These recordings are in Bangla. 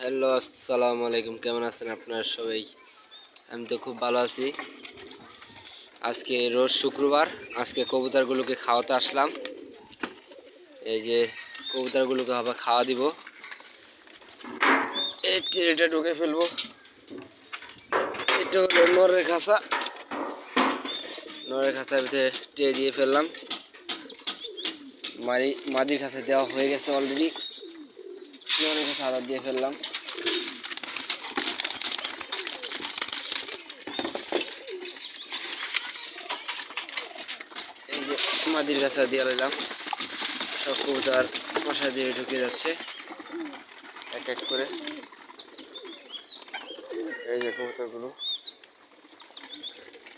হ্যালো, আসসালামু আলাইকুম। কেমন আছেন আপনারা সবাই? আমি তো খুব ভালো আছি। আজকে রোজ শুক্রবার, আজকে কবুতরগুলোকে খাওয়াতে আসলাম। এই যে কবুতরগুলোকে আবার খাওয়া দিব। এই ট্রেটা ঢুকে ফেলবো। এটা হলো নরের খাঁচা। নরের খাঁচার ভিতরে ট্রে দিয়ে ফেললাম। মাদির খাঁচা দেওয়া হয়ে গেছে অলরেডি। নরের খাঁচা আদার দিয়ে ফেললাম। এই যে মাদির খাঁচা দিয়ে দিলাম। সব কবুতর মশা দিয়ে ঢুকে যাচ্ছে এক এক করে। এই যে কবুতরগুলো,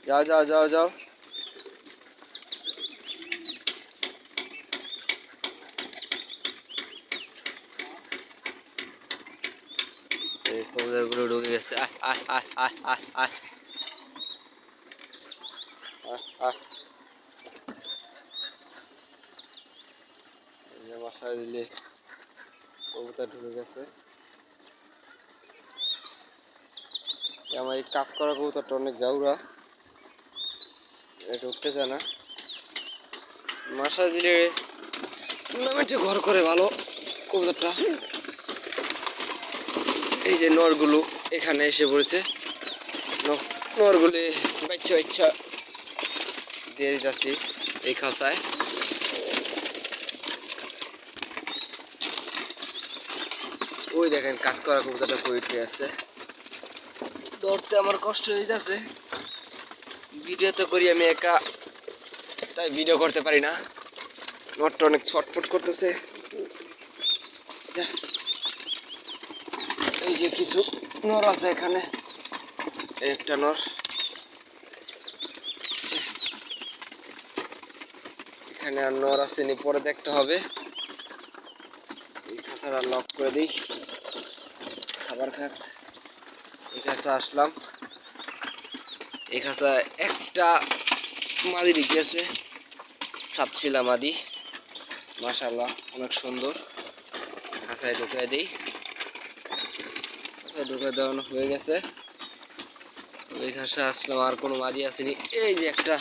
যাও যাও যাও যাও। এই কবুতরগুলো ঢুকে গেছে। আহ আহ আহ আহ আহ আহ আহ আহ। এই যে মশা দিলে কবুতর ঢুকে গেছে। আমার এই কাজ করা কবুতরটা অনেক জাউরা, এটা উঠতে চায় না। মশা দিলে টুর্নামেন্টে ঘর করে ভালো কবুতরটা। এই যে নরগুলো এখানে এসে পড়েছে। নরগুলি বাচ্চা বাচ্চা দিয়ে দিতেছি এই খাঁচায়। ওই দেখেন কাজ করা কবুতরটা পড়ে আছে। ধরতে আমার কষ্ট হয়ে যাচ্ছে। ভিডিও তো করি আমি একা, তাই ভিডিও করতে পারি না। নরটা অনেক ছটফট করতেছে। এই যে কিছু নর আছে এখানে, একটা নর এখানে, আর নর আসেনি, পরে দেখতে হবে। এই খাঁচাটা লক করে দিই, খাবার খাক। এই খাঁচা আসলাম, এই খাঁচা একটা মাদি ঢুকেছে, সাপচিলা মাদি, মাশাআল্লাহ অনেক সুন্দর। খাঁচায় ঢুকে দিই, খাঁচায় ঢুকে দেওয়ানো হয়ে গেছে। ওই খাঁচা আসলাম, আর কোনো মাদি আসেনি। এই যে একটা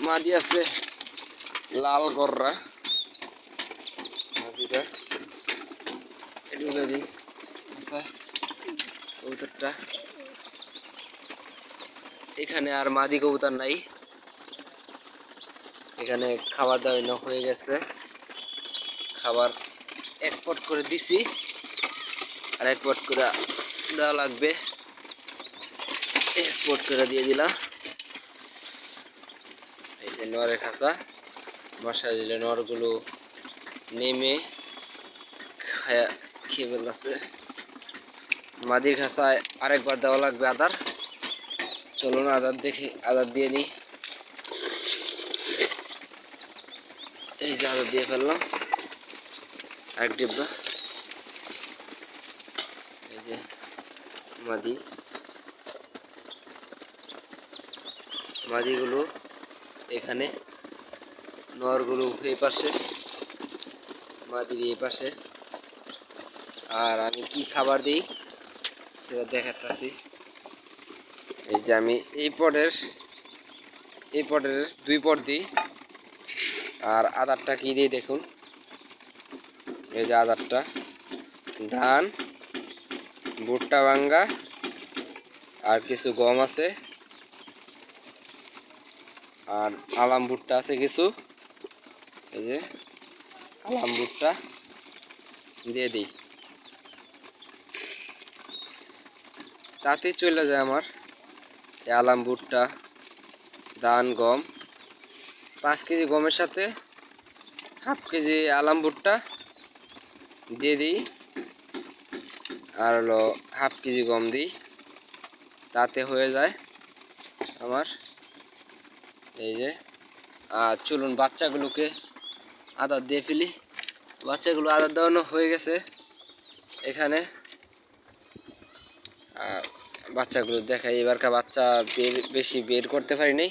মাদি আছে লাল গররা, মাদিটা ঢুকে দিই খাঁচায়। কবুতরটা এখানে আর মাদি কবুতর নাই, এখানে খাবার দাওয়া হয়ে গেছে। খাবার এক পট করে দিছি, আর এক পট করে দেওয়া লাগবে। এক পট করে দিয়ে দিলাম। এই যে নরের খাঁচা, মশা দিলে নরগুলো নেমে খেয়ে ফেলতেছে। মাদির খাঁচায় আরেকবার দেওয়া লাগবে আদার। চলুন আদার দেখি, আদার দিয়ে নিই। এই যে আদার দিয়ে ফেললাম এক ডিব্বা। এই যে মাদি, মাদিগুলো এখানে, নরগুলো এই পাশে, মাদির এই পাশে। আর আমি কি খাবার দিই সেটা দেখাচ্ছি। এই যে আমি এই পটের 2 পট দিই। আর আদারটা কি দিই দেখুন। এই যে আদারটা ধান, ভুট্টা ভাঙ্গা, আর কিছু গম আছে, আর আলাম ভুট্টা আছে কিছু। এই যে আলাম ভুট্টা দিয়ে দিই, তাতেই চলে যায় আমার এই আলাম ভুট্টা, ধান, গম। 5 কেজি গমের সাথে হাফ কেজি আলাম ভুট্টা দিয়ে দিই, আর হলো হাফ কেজি গম দিই, তাতে হয়ে যায় আমার। এই যে আর চলুন বাচ্চাগুলোকে আদার দিয়ে ফেলি। বাচ্চাগুলো আদার দেওয়ানো হয়ে গেছে এখানে। বাচ্চাগুলো দেখাই, এবারকার বাচ্চা বেশি বের করতে পারিনি,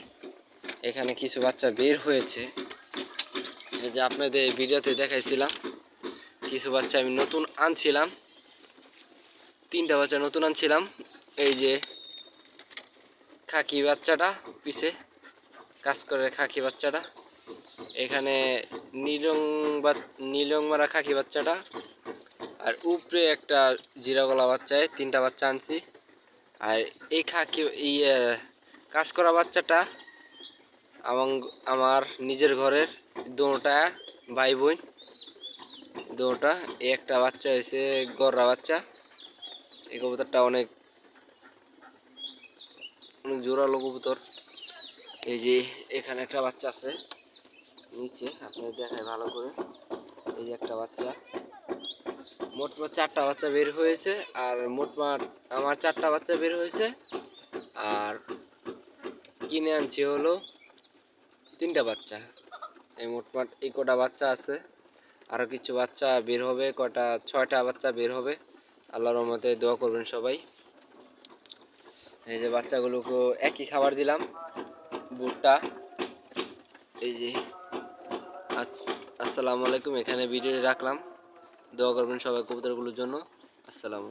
এখানে কিছু বাচ্চা বের হয়েছে। এই যে আপনাদের ভিডিওতে দেখাইছিলাম, কিছু বাচ্চা আমি নতুন আনছিলাম, তিনটা বাচ্চা নতুন আনছিলাম। এই যে খাকি বাচ্চাটা পিছে কাজ করে, খাকি বাচ্চাটা এখানে নীলং নীলং মারা খাকি বাচ্চাটা, আর উপরে একটা জিরা গলা বাচ্চায় তিনটা বাচ্চা আনছি। আর এই খাকি কাজ করা বাচ্চাটা আমার নিজের ঘরের দুটা ভাই বোন, দুটা। একটা বাচ্চা হয়েছে গররা বাচ্চা। এই কবুতরটা অনেক অনেক জোরালো কবুতর। এই যে এখানে একটা বাচ্চা আছে নিচে, আপনাদের দেখায় ভালো করে। এই যে একটা বাচ্চা, মোটমাট 4টা বাচ্চা বের হয়েছে। আর মোটমাট আমার 4টা বাচ্চা বের হয়েছে, আর কিনে আনছি হলো 3টা বাচ্চা। এই মোটমাট এই কটা বাচ্চা আছে, আরও কিছু বাচ্চা বের হবে, কটা 6টা বাচ্চা বের হবে। আল্লাহর রহমতে দোয়া করবেন সবাই। এই যে বাচ্চাগুলোকে একই খাবার দিলাম, ভুট্টা। এই যে আসসালামু আলাইকুম, এখানে ভিডিও রাখলাম। দোয়া করবেন সবাই কবুতরগুলোর জন্য। আসসালামু আলাইকুম।